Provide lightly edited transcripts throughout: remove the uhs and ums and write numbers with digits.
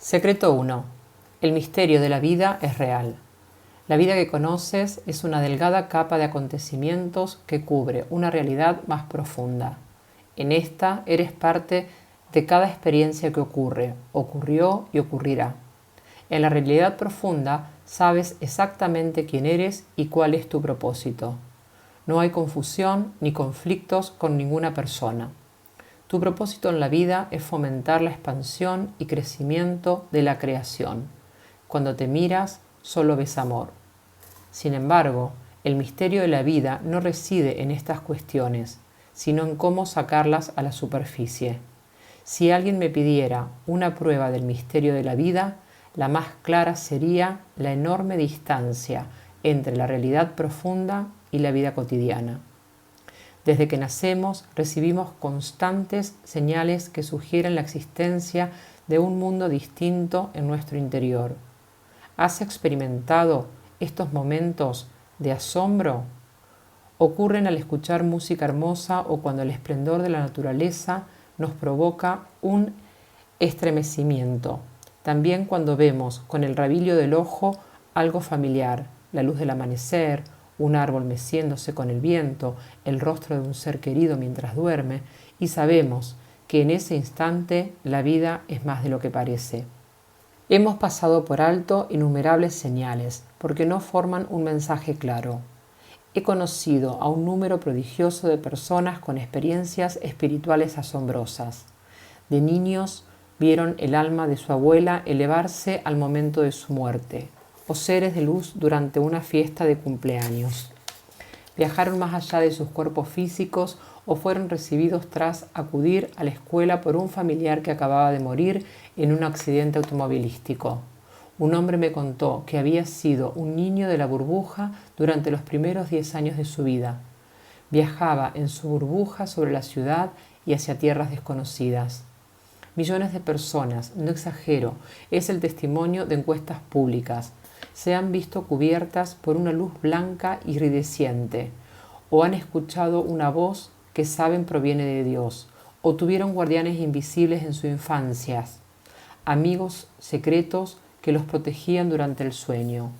Secreto 1. El misterio de la vida es real. La vida que conoces es una delgada capa de acontecimientos que cubre una realidad más profunda. En esta eres parte de cada experiencia que ocurre, ocurrió y ocurrirá. En la realidad profunda sabes exactamente quién eres y cuál es tu propósito. No hay confusión ni conflictos con ninguna persona. Tu propósito en la vida es fomentar la expansión y crecimiento de la creación. Cuando te miras, solo ves amor. Sin embargo, el misterio de la vida no reside en estas cuestiones, sino en cómo sacarlas a la superficie. Si alguien me pidiera una prueba del misterio de la vida, la más clara sería la enorme distancia entre la realidad profunda y la vida cotidiana. Desde que nacemos recibimos constantes señales que sugieren la existencia de un mundo distinto en nuestro interior. ¿Has experimentado estos momentos de asombro? Ocurren al escuchar música hermosa o cuando el esplendor de la naturaleza nos provoca un estremecimiento. También cuando vemos con el rabillo del ojo algo familiar, la luz del amanecer, un árbol meciéndose con el viento, el rostro de un ser querido mientras duerme, y sabemos que en ese instante la vida es más de lo que parece. Hemos pasado por alto innumerables señales, porque no forman un mensaje claro. He conocido a un número prodigioso de personas con experiencias espirituales asombrosas. De niños vieron el alma de su abuela elevarse al momento de su muerte, o seres de luz durante una fiesta de cumpleaños. Viajaron más allá de sus cuerpos físicos o fueron recibidos tras acudir a la escuela por un familiar que acababa de morir en un accidente automovilístico. Un hombre me contó que había sido un niño de la burbuja durante los primeros 10 años de su vida. Viajaba en su burbuja sobre la ciudad y hacia tierras desconocidas. Millones de personas, no exagero, es el testimonio de encuestas públicas, se han visto cubiertas por una luz blanca iridescente, o han escuchado una voz que saben proviene de Dios, o tuvieron guardianes invisibles en su infancia, amigos secretos que los protegían durante el sueño.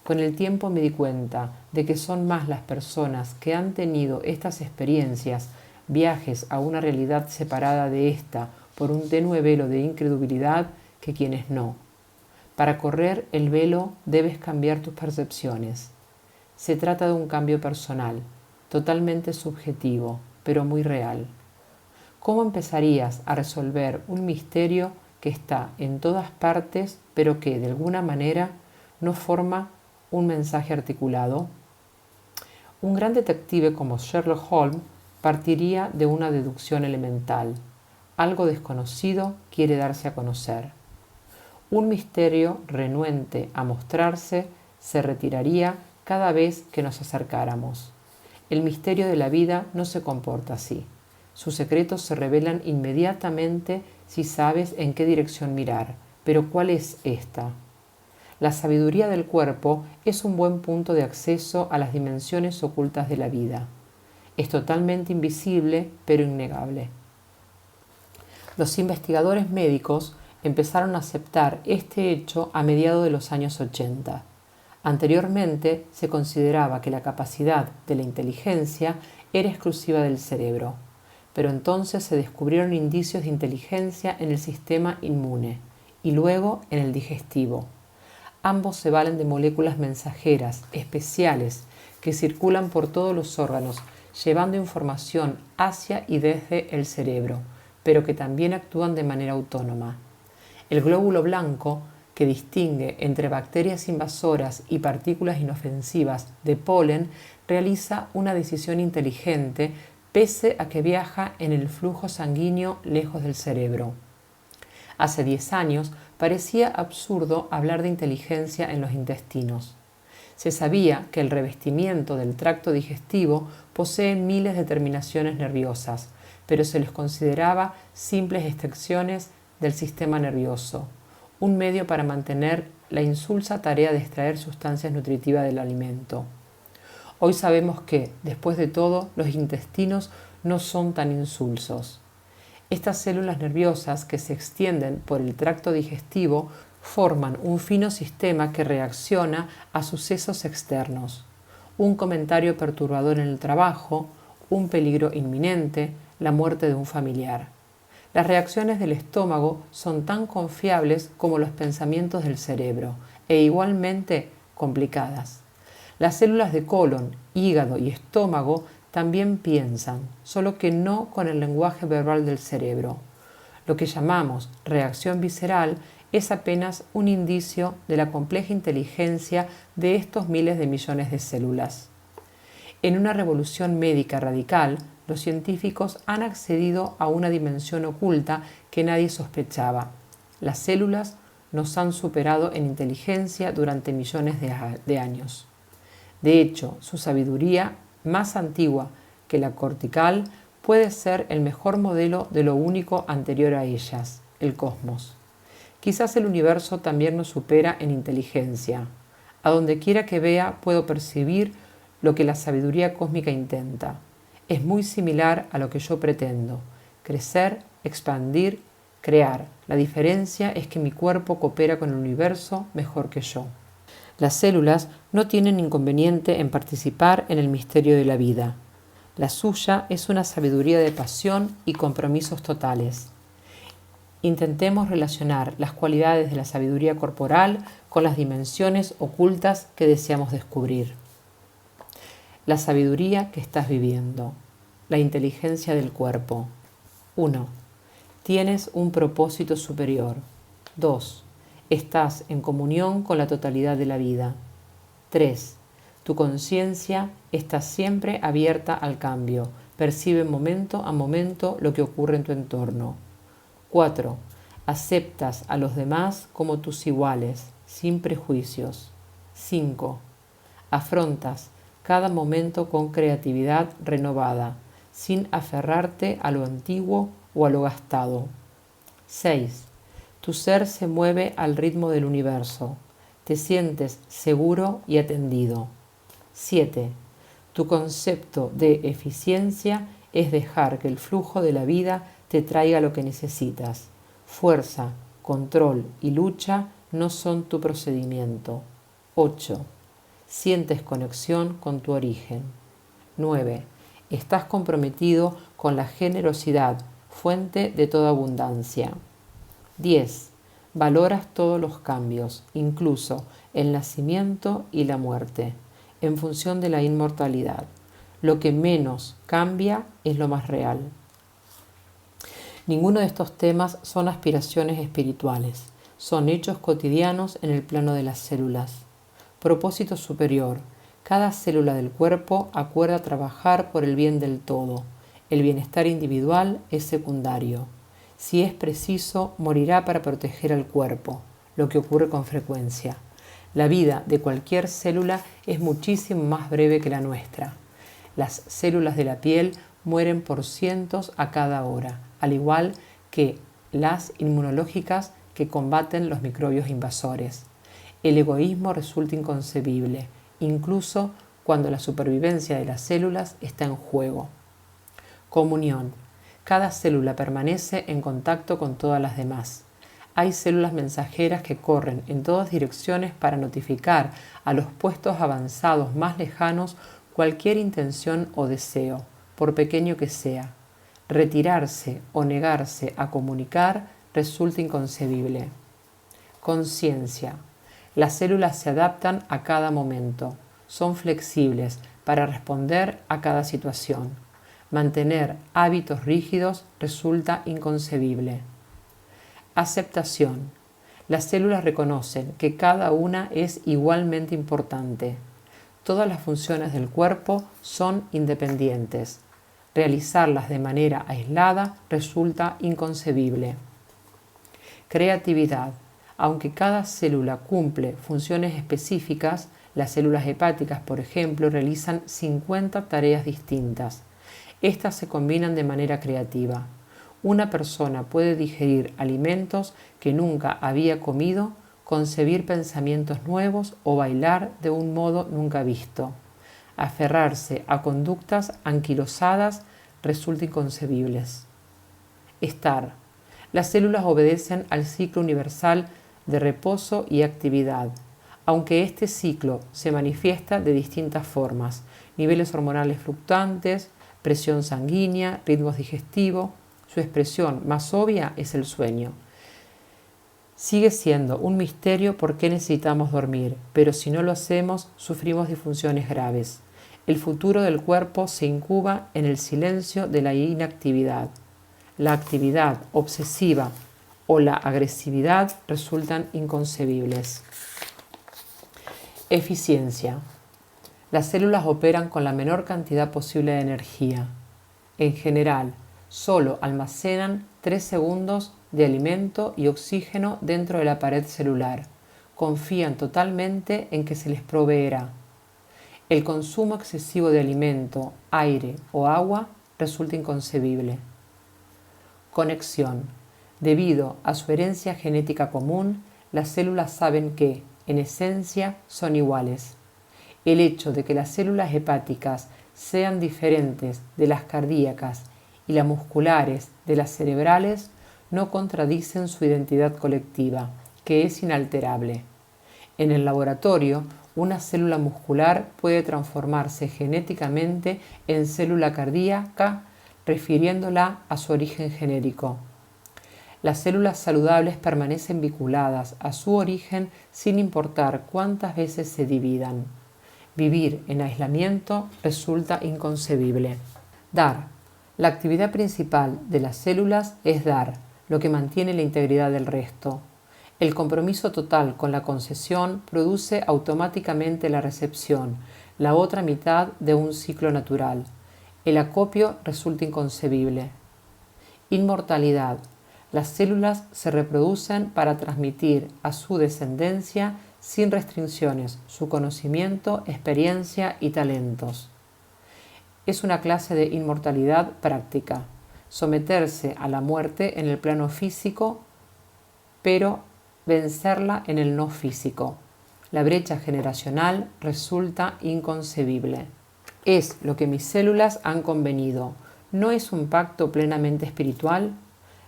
Con el tiempo me di cuenta de que son más las personas que han tenido estas experiencias, viajes a una realidad separada de esta por un tenue velo de incredulidad, que quienes no. Para correr el velo debes cambiar tus percepciones. Se trata de un cambio personal, totalmente subjetivo, pero muy real. ¿Cómo empezarías a resolver un misterio que está en todas partes, pero que, de alguna manera, no forma un mensaje articulado? Un gran detective como Sherlock Holmes partiría de una deducción elemental. Algo desconocido quiere darse a conocer. Un misterio renuente a mostrarse se retiraría cada vez que nos acercáramos. El misterio de la vida no se comporta así. Sus secretos se revelan inmediatamente si sabes en qué dirección mirar. Pero ¿cuál es esta? La sabiduría del cuerpo es un buen punto de acceso a las dimensiones ocultas de la vida. Es totalmente invisible, pero innegable. Los investigadores médicos empezaron a aceptar este hecho a mediados de los años 80. Anteriormente se consideraba que la capacidad de la inteligencia era exclusiva del cerebro, pero entonces se descubrieron indicios de inteligencia en el sistema inmune y luego en el digestivo. Ambos se valen de moléculas mensajeras especiales que circulan por todos los órganos, llevando información hacia y desde el cerebro, pero que también actúan de manera autónoma. El glóbulo blanco, que distingue entre bacterias invasoras y partículas inofensivas de polen, realiza una decisión inteligente pese a que viaja en el flujo sanguíneo lejos del cerebro. Hace 10 años parecía absurdo hablar de inteligencia en los intestinos. Se sabía que el revestimiento del tracto digestivo posee miles de terminaciones nerviosas, pero se les consideraba simples extensiones del sistema nervioso, un medio para mantener la insulsa tarea de extraer sustancias nutritivas del alimento. Hoy sabemos que, después de todo, los intestinos no son tan insulsos. Estas células nerviosas que se extienden por el tracto digestivo forman un fino sistema que reacciona a sucesos externos, un comentario perturbador en el trabajo, un peligro inminente, la muerte de un familiar. Las reacciones del estómago son tan confiables como los pensamientos del cerebro e igualmente complicadas. Las células de colon, hígado y estómago también piensan, solo que no con el lenguaje verbal del cerebro. Lo que llamamos reacción visceral es apenas un indicio de la compleja inteligencia de estos miles de millones de células. En una revolución médica radical, los científicos han accedido a una dimensión oculta que nadie sospechaba. Las células nos han superado en inteligencia durante millones de años. De hecho, su sabiduría, más antigua que la cortical, puede ser el mejor modelo de lo único anterior a ellas, el cosmos. Quizás el universo también nos supera en inteligencia. A donde quiera que vea, puedo percibir lo que la sabiduría cósmica intenta. Es muy similar a lo que yo pretendo: crecer, expandir, crear. La diferencia es que mi cuerpo coopera con el universo mejor que yo. Las células no tienen inconveniente en participar en el misterio de la vida. La suya es una sabiduría de pasión y compromisos totales. Intentemos relacionar las cualidades de la sabiduría corporal con las dimensiones ocultas que deseamos descubrir. La sabiduría que estás viviendo. La inteligencia del cuerpo. 1. Tienes un propósito superior. 2. Estás en comunión con la totalidad de la vida. 3. Tu conciencia está siempre abierta al cambio. Percibe momento a momento lo que ocurre en tu entorno. 4. Aceptas a los demás como tus iguales, sin prejuicios. 5. Afrontas cada momento con creatividad renovada, sin aferrarte a lo antiguo o a lo gastado. 6. Tu ser se mueve al ritmo del universo. Te sientes seguro y atendido. 7. Tu concepto de eficiencia es dejar que el flujo de la vida te traiga lo que necesitas. Fuerza, control y lucha no son tu procedimiento. 8. Sientes conexión con tu origen. 9. Estás comprometido con la generosidad, fuente de toda abundancia. 10. Valoras todos los cambios, incluso el nacimiento y la muerte, en función de la inmortalidad. Lo que menos cambia es lo más real. Ninguno de estos temas son aspiraciones espirituales, son hechos cotidianos en el plano de las células. Propósito superior. Cada célula del cuerpo acuerda trabajar por el bien del todo. El bienestar individual es secundario. Si es preciso, morirá para proteger al cuerpo, lo que ocurre con frecuencia. La vida de cualquier célula es muchísimo más breve que la nuestra. Las células de la piel mueren por cientos a cada hora, al igual que las inmunológicas que combaten los microbios invasores. El egoísmo resulta inconcebible, incluso cuando la supervivencia de las células está en juego. Comunión. Cada célula permanece en contacto con todas las demás. Hay células mensajeras que corren en todas direcciones para notificar a los puestos avanzados más lejanos cualquier intención o deseo, por pequeño que sea. Retirarse o negarse a comunicar resulta inconcebible. Conciencia. Las células se adaptan a cada momento, son flexibles para responder a cada situación. Mantener hábitos rígidos resulta inconcebible. Aceptación. Las células reconocen que cada una es igualmente importante. Todas las funciones del cuerpo son independientes. Realizarlas de manera aislada resulta inconcebible. Creatividad. Aunque cada célula cumple funciones específicas, las células hepáticas, por ejemplo, realizan 50 tareas distintas. Estas se combinan de manera creativa. Una persona puede digerir alimentos que nunca había comido, concebir pensamientos nuevos o bailar de un modo nunca visto. Aferrarse a conductas anquilosadas resulta inconcebibles. estar. Las células obedecen al ciclo universal de reposo y actividad, aunque este ciclo se manifiesta de distintas formas: niveles hormonales fluctuantes, presión sanguínea, ritmos digestivos. Su expresión más obvia es el sueño. Sigue siendo un misterio por qué necesitamos dormir, pero si no lo hacemos, sufrimos disfunciones graves. El futuro del cuerpo se incuba en el silencio de la inactividad. La actividad obsesiva o la agresividad resultan inconcebibles. Eficiencia. Las células operan con la menor cantidad posible de energía. En general, solo almacenan 3 segundos de alimento y oxígeno dentro de la pared celular. Confían totalmente en que se les proveerá. El consumo excesivo de alimento, aire o agua resulta inconcebible. Conexión. Debido a su herencia genética común, las células saben que, en esencia, son iguales. El hecho de que las células hepáticas sean diferentes de las cardíacas y las musculares de las cerebrales no contradicen su identidad colectiva, que es inalterable. En el laboratorio, una célula muscular puede transformarse genéticamente en célula cardíaca, refiriéndola a su origen genérico. Las células saludables permanecen vinculadas a su origen sin importar cuántas veces se dividan. Vivir en aislamiento resulta inconcebible. Dar. La actividad principal de las células es dar, lo que mantiene la integridad del resto. El compromiso total con la concesión produce automáticamente la recepción, la otra mitad de un ciclo natural. El acopio resulta inconcebible. Inmortalidad. Las células se reproducen para transmitir a su descendencia sin restricciones su conocimiento, experiencia y talentos. Es una clase de inmortalidad práctica, someterse a la muerte en el plano físico, pero vencerla en el no físico. La brecha generacional resulta inconcebible. Es lo que mis células han convenido. ¿No es un pacto plenamente espiritual?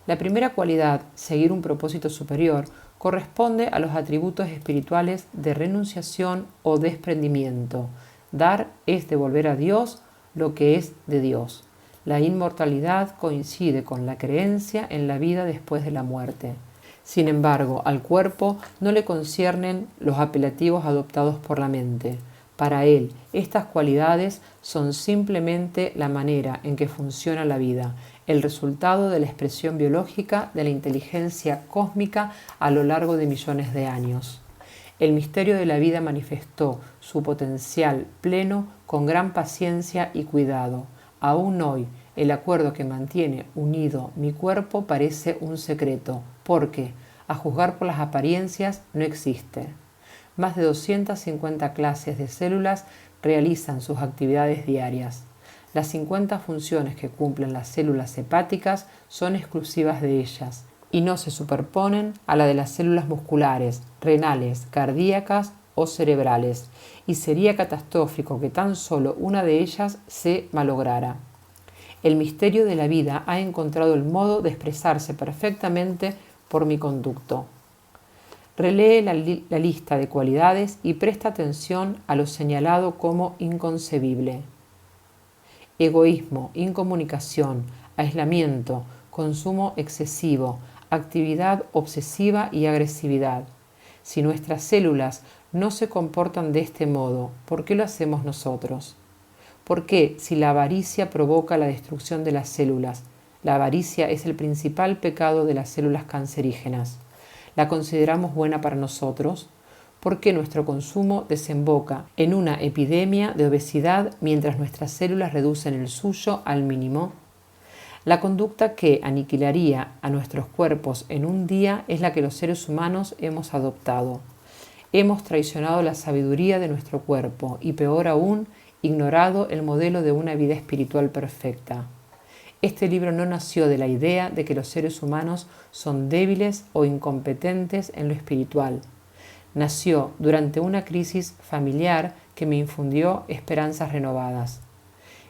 La primera cualidad, seguir un propósito superior, corresponde a los atributos espirituales de renunciación o desprendimiento. Dar es devolver a Dios lo que es de Dios. La inmortalidad coincide con la creencia en la vida después de la muerte. Sin embargo, al cuerpo no le conciernen los apelativos adoptados por la mente. Para él, estas cualidades son simplemente la manera en que funciona la vida, el resultado de la expresión biológica de la inteligencia cósmica a lo largo de millones de años. El misterio de la vida manifestó su potencial pleno con gran paciencia y cuidado. Aún hoy, el acuerdo que mantiene unido mi cuerpo parece un secreto, porque, a juzgar por las apariencias, no existe. Más de 250 clases de células realizan sus actividades diarias. Las 50 funciones que cumplen las células hepáticas son exclusivas de ellas y no se superponen a la de las células musculares, renales, cardíacas o cerebrales, y sería catastrófico que tan solo una de ellas se malograra. El misterio de la vida ha encontrado el modo de expresarse perfectamente por mi conducto. Relee la lista de cualidades y presta atención a lo señalado como inconcebible. Egoísmo, incomunicación, aislamiento, consumo excesivo, actividad obsesiva y agresividad. Si nuestras células no se comportan de este modo, ¿por qué lo hacemos nosotros? ¿Por qué, si la avaricia provoca la destrucción de las células? La avaricia es el principal pecado de las células cancerígenas. ¿La consideramos buena para nosotros? ¿Por qué nuestro consumo desemboca en una epidemia de obesidad mientras nuestras células reducen el suyo al mínimo? La conducta que aniquilaría a nuestros cuerpos en un día es la que los seres humanos hemos adoptado. Hemos traicionado la sabiduría de nuestro cuerpo y, peor aún, ignorado el modelo de una vida espiritual perfecta. Este libro no nació de la idea de que los seres humanos son débiles o incompetentes en lo espiritual. Nació durante una crisis familiar que me infundió esperanzas renovadas.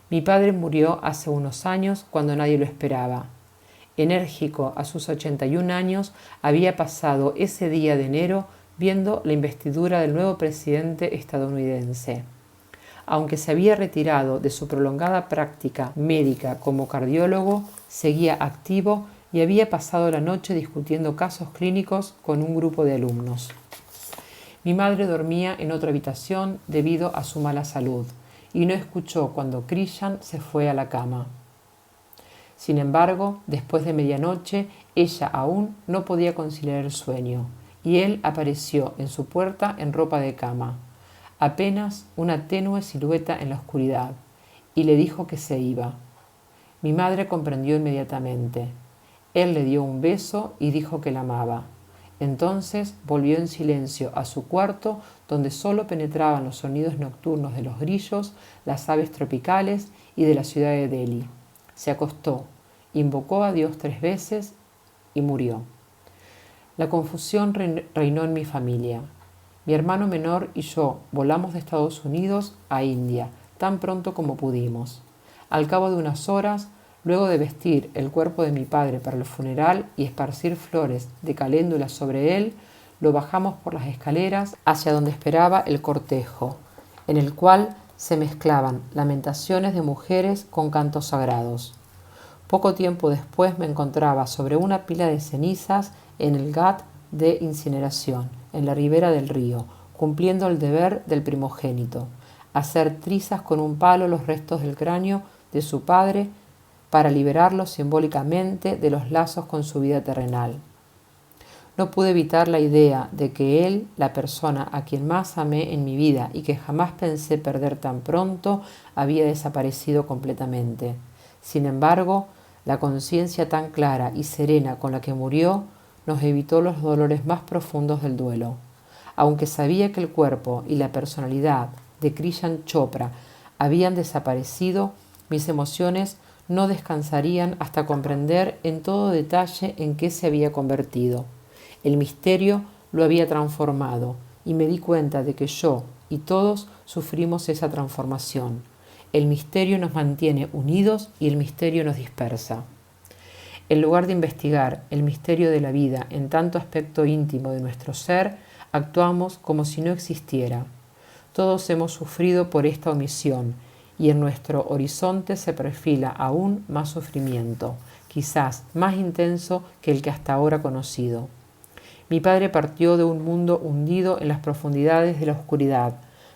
Mi padre murió hace unos años cuando nadie lo esperaba. Enérgico a sus 81 años, había pasado ese día de enero viendo la investidura del nuevo presidente estadounidense. Aunque se había retirado de su prolongada práctica médica como cardiólogo, seguía activo y había pasado la noche discutiendo casos clínicos con un grupo de alumnos. Mi madre dormía en otra habitación debido a su mala salud y no escuchó cuando Krishan se fue a la cama. Sin embargo, después de medianoche, ella aún no podía conciliar el sueño y él apareció en su puerta en ropa de cama, apenas una tenue silueta en la oscuridad, y le dijo que se iba. Mi madre comprendió inmediatamente. Él le dio un beso y dijo que la amaba. Entonces volvió en silencio a su cuarto, donde solo penetraban los sonidos nocturnos de los grillos, las aves tropicales y de la ciudad de Delhi. Se acostó, invocó a Dios 3 veces y murió. La confusión reinó en mi familia. Mi hermano menor y yo volamos de Estados Unidos a India tan pronto como pudimos. Al cabo de unas horas, luego de vestir el cuerpo de mi padre para el funeral y esparcir flores de caléndula sobre él, lo bajamos por las escaleras hacia donde esperaba el cortejo, en el cual se mezclaban lamentaciones de mujeres con cantos sagrados. Poco tiempo después me encontraba sobre una pila de cenizas en el ghat de incineración, en la ribera del río, cumpliendo el deber del primogénito, hacer trizas con un palo los restos del cráneo de su padre para liberarlo simbólicamente de los lazos con su vida terrenal. No pude evitar la idea de que él, la persona a quien más amé en mi vida y que jamás pensé perder tan pronto, había desaparecido completamente. Sin embargo, la conciencia tan clara y serena con la que murió nos evitó los dolores más profundos del duelo. Aunque sabía que el cuerpo y la personalidad de Krishan Chopra habían desaparecido, mis emociones no descansarían hasta comprender en todo detalle en qué se había convertido. El misterio lo había transformado y me di cuenta de que yo y todos sufrimos esa transformación. El misterio nos mantiene unidos y el misterio nos dispersa. En lugar de investigar el misterio de la vida en tanto aspecto íntimo de nuestro ser, actuamos como si no existiera. Todos hemos sufrido por esta omisión y en nuestro horizonte se perfila aún más sufrimiento, quizás más intenso que el que hasta ahora conocido. Mi padre partió de un mundo hundido en las profundidades de la oscuridad.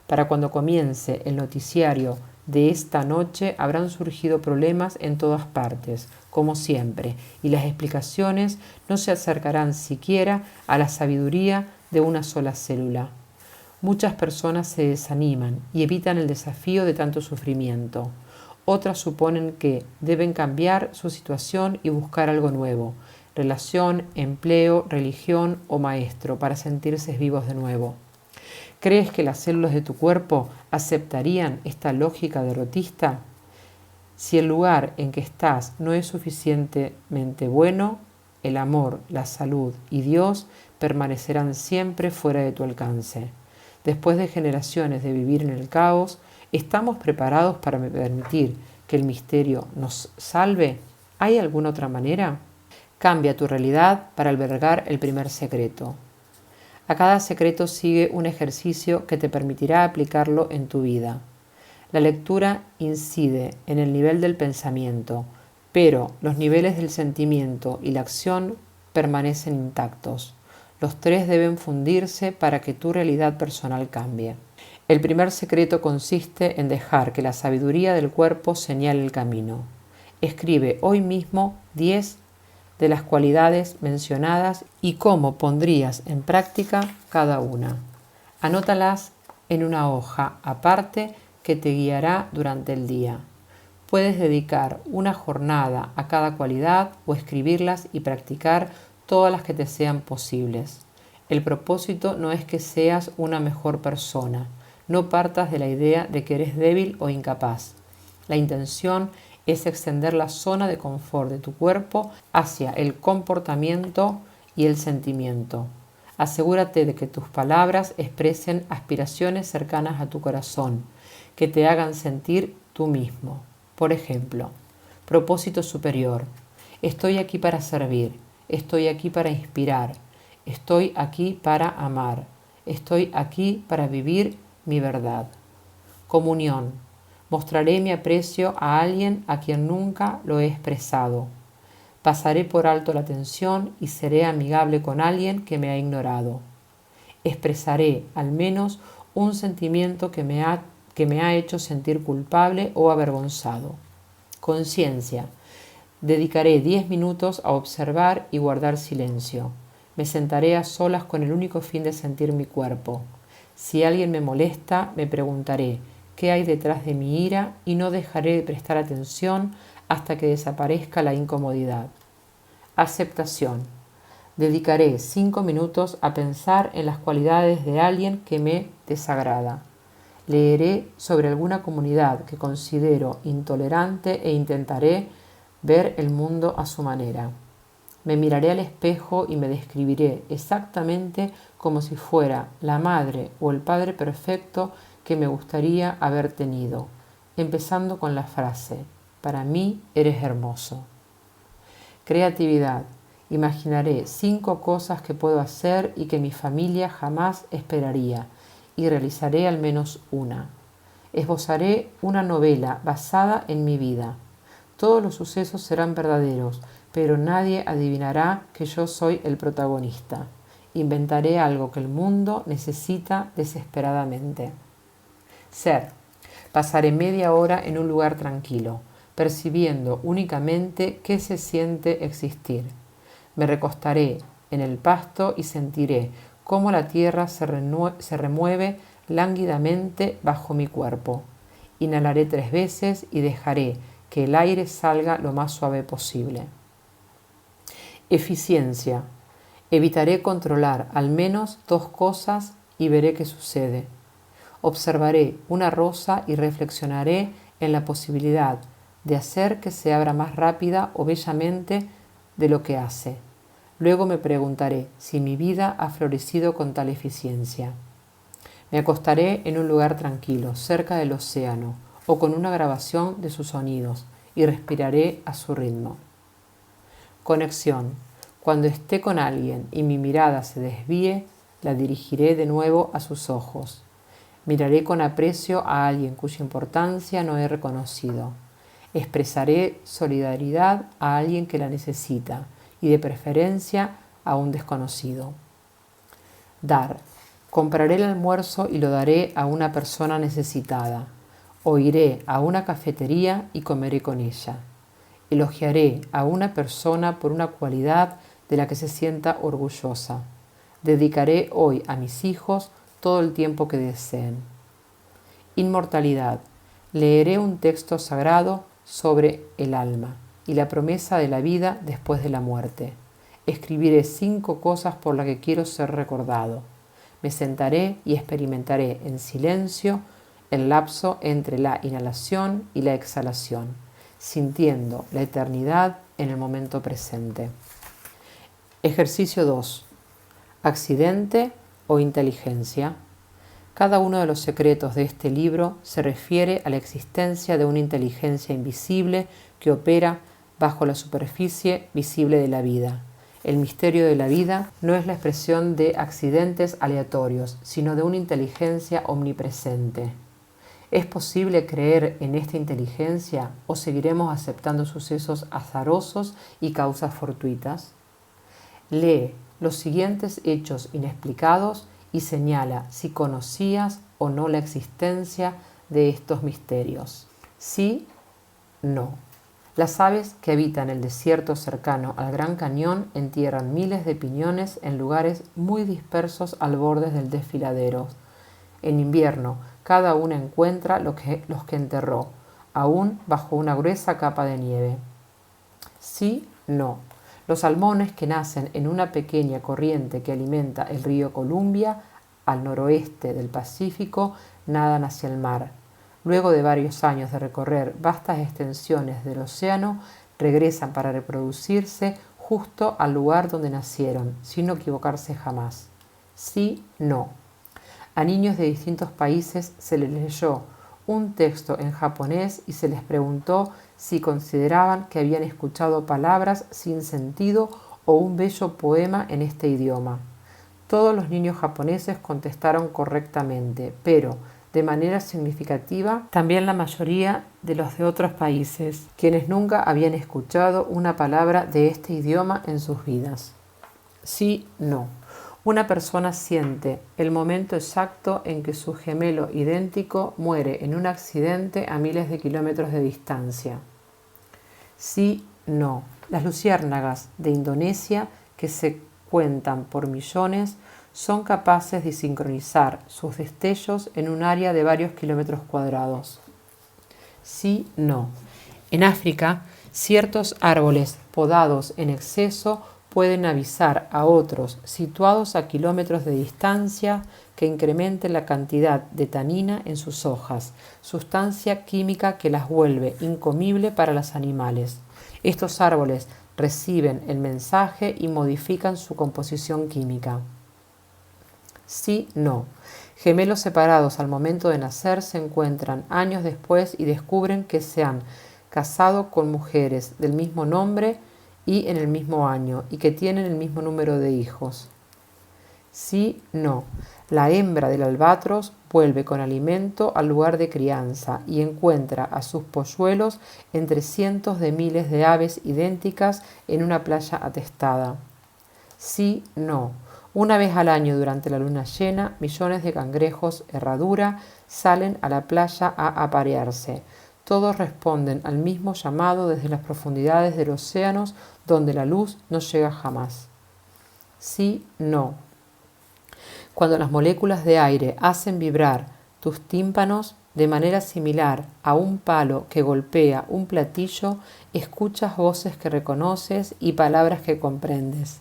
Para cuando comience el noticiario de esta noche habrán surgido problemas en todas partes, como siempre, y las explicaciones no se acercarán siquiera a la sabiduría de una sola célula. Muchas personas se desaniman y evitan el desafío de tanto sufrimiento. Otras suponen que deben cambiar su situación y buscar algo nuevo, relación, empleo, religión o maestro, para sentirse vivos de nuevo. ¿Crees que las células de tu cuerpo aceptarían esta lógica derrotista? Si el lugar en que estás no es suficientemente bueno, el amor, la salud y Dios permanecerán siempre fuera de tu alcance. Después de generaciones de vivir en el caos, ¿estamos preparados para permitir que el misterio nos salve? ¿Hay alguna otra manera? Cambia tu realidad para albergar el primer secreto. A cada secreto sigue un ejercicio que te permitirá aplicarlo en tu vida. La lectura incide en el nivel del pensamiento, pero los niveles del sentimiento y la acción permanecen intactos. Los tres deben fundirse para que tu realidad personal cambie. El primer secreto consiste en dejar que la sabiduría del cuerpo señale el camino. Escribe hoy mismo 10 de las cualidades mencionadas y cómo pondrías en práctica cada una. Anótalas en una hoja aparte que te guiará durante el día. Puedes dedicar una jornada a cada cualidad o escribirlas y practicar todas las que te sean posibles. El propósito no es que seas una mejor persona. No partas de la idea de que eres débil o incapaz. La intención es extender la zona de confort de tu cuerpo hacia el comportamiento y el sentimiento. Asegúrate de que tus palabras expresen aspiraciones cercanas a tu corazón, que te hagan sentir tú mismo. Por ejemplo, propósito superior. Estoy aquí para servir, estoy aquí para inspirar, estoy aquí para amar, estoy aquí para vivir mi verdad. Comunión. Mostraré mi aprecio a alguien a quien nunca lo he expresado. Pasaré por alto la tensión y seré amigable con alguien que me ha ignorado. Expresaré al menos un sentimiento que me ha hecho sentir culpable o avergonzado. Conciencia. Dedicaré 10 minutos a observar y guardar silencio. Me sentaré a solas con el único fin de sentir mi cuerpo. Si alguien me molesta, me preguntaré qué hay detrás de mi ira y no dejaré de prestar atención hasta que desaparezca la incomodidad. Aceptación. Dedicaré 5 minutos a pensar en las cualidades de alguien que me desagrada. Leeré sobre alguna comunidad que considero intolerante e intentaré ver el mundo a su manera. Me miraré al espejo y me describiré exactamente como si fuera la madre o el padre perfecto que me gustaría haber tenido, empezando con la frase: para mí eres hermoso. Creatividad. Imaginaré 5 cosas que puedo hacer y que mi familia jamás esperaría, y realizaré al menos una. Esbozaré una novela basada en mi vida. Todos los sucesos serán verdaderos, pero nadie adivinará que yo soy el protagonista. Inventaré algo que el mundo necesita desesperadamente. Ser. Pasaré media hora en un lugar tranquilo, percibiendo únicamente qué se siente existir. Me recostaré en el pasto y sentiré cómo la tierra se remueve lánguidamente bajo mi cuerpo. Inhalaré 3 veces y dejaré que el aire salga lo más suave posible. Eficiencia. Evitaré controlar al menos 2 cosas y veré qué sucede. Observaré una rosa y reflexionaré en la posibilidad de hacer que se abra más rápida o bellamente de lo que hace. Luego me preguntaré si mi vida ha florecido con tal eficiencia. Me acostaré en un lugar tranquilo, cerca del océano, o con una grabación de sus sonidos, y respiraré a su ritmo. Conexión. Cuando esté con alguien y mi mirada se desvíe, la dirigiré de nuevo a sus ojos. Miraré con aprecio a alguien cuya importancia no he reconocido. Expresaré solidaridad a alguien que la necesita y de preferencia a un desconocido. Dar. Compraré el almuerzo y lo daré a una persona necesitada. O iré a una cafetería y comeré con ella. Elogiaré a una persona por una cualidad de la que se sienta orgullosa. Dedicaré hoy a mis hijos todo el tiempo que deseen. Inmortalidad. Leeré un texto sagrado sobre el alma y la promesa de la vida después de la muerte. Escribiré 5 cosas por las que quiero ser recordado. Me sentaré y experimentaré en silencio el lapso entre la inhalación y la exhalación, sintiendo la eternidad en el momento presente. Ejercicio 2. Accidente o inteligencia. Cada uno de los secretos de este libro se refiere a la existencia de una inteligencia invisible que opera bajo la superficie visible de la vida. El misterio de la vida no es la expresión de accidentes aleatorios, sino de una inteligencia omnipresente. ¿Es posible creer en esta inteligencia o seguiremos aceptando sucesos azarosos y causas fortuitas? Lee los siguientes hechos inexplicados y señala si conocías o no la existencia de estos misterios. Sí, no. Las aves que habitan el desierto cercano al Gran Cañón entierran miles de piñones en lugares muy dispersos al borde del desfiladero. En invierno, cada una encuentra los que enterró, aún bajo una gruesa capa de nieve. Sí, no. Los salmones que nacen en una pequeña corriente que alimenta el río Columbia, al noroeste del Pacífico, nadan hacia el mar. Luego de varios años de recorrer vastas extensiones del océano, regresan para reproducirse justo al lugar donde nacieron, sin equivocarse jamás. Sí, no. A niños de distintos países se les leyó un texto en japonés y se les preguntó si consideraban que habían escuchado palabras sin sentido o un bello poema en este idioma. Todos los niños japoneses contestaron correctamente, pero de manera significativa también la mayoría de los de otros países, quienes nunca habían escuchado una palabra de este idioma en sus vidas. Sí, no. Una persona siente el momento exacto en que su gemelo idéntico muere en un accidente a miles de kilómetros de distancia. Sí, no. Las luciérnagas de Indonesia, que se cuentan por millones, son capaces de sincronizar sus destellos en un área de varios kilómetros cuadrados. Sí, no. En África, ciertos árboles podados en exceso pueden avisar a otros situados a kilómetros de distancia que incrementen la cantidad de tanina en sus hojas, sustancia química que las vuelve incomibles para los animales. Estos árboles reciben el mensaje y modifican su composición química. Sí, no. Gemelos separados al momento de nacer se encuentran años después y descubren que se han casado con mujeres del mismo nombre y en el mismo año y que tienen el mismo número de hijos. Sí, no. La hembra del albatros vuelve con alimento al lugar de crianza y encuentra a sus polluelos entre cientos de miles de aves idénticas en una playa atestada. Sí, no. Una vez al año durante la luna llena, millones de cangrejos herradura salen a la playa a aparearse. Todos responden al mismo llamado desde las profundidades de los océanos donde la luz no llega jamás. Sí, no. Cuando las moléculas de aire hacen vibrar tus tímpanos de manera similar a un palo que golpea un platillo, escuchas voces que reconoces y palabras que comprendes.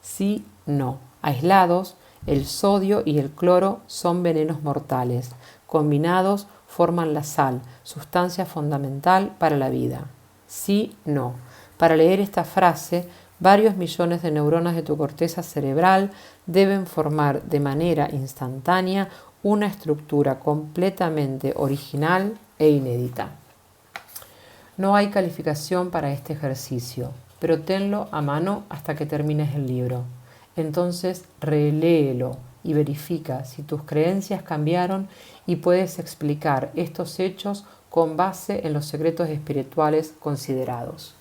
Sí, no. Aislados, el sodio y el cloro son venenos mortales. Combinados, forman la sal, sustancia fundamental para la vida. Sí, no. Para leer esta frase, varios millones de neuronas de tu corteza cerebral deben formar de manera instantánea una estructura completamente original e inédita. No hay calificación para este ejercicio, pero tenlo a mano hasta que termines el libro. Entonces reléelo y verifica si tus creencias cambiaron y puedes explicar estos hechos con base en los secretos espirituales considerados.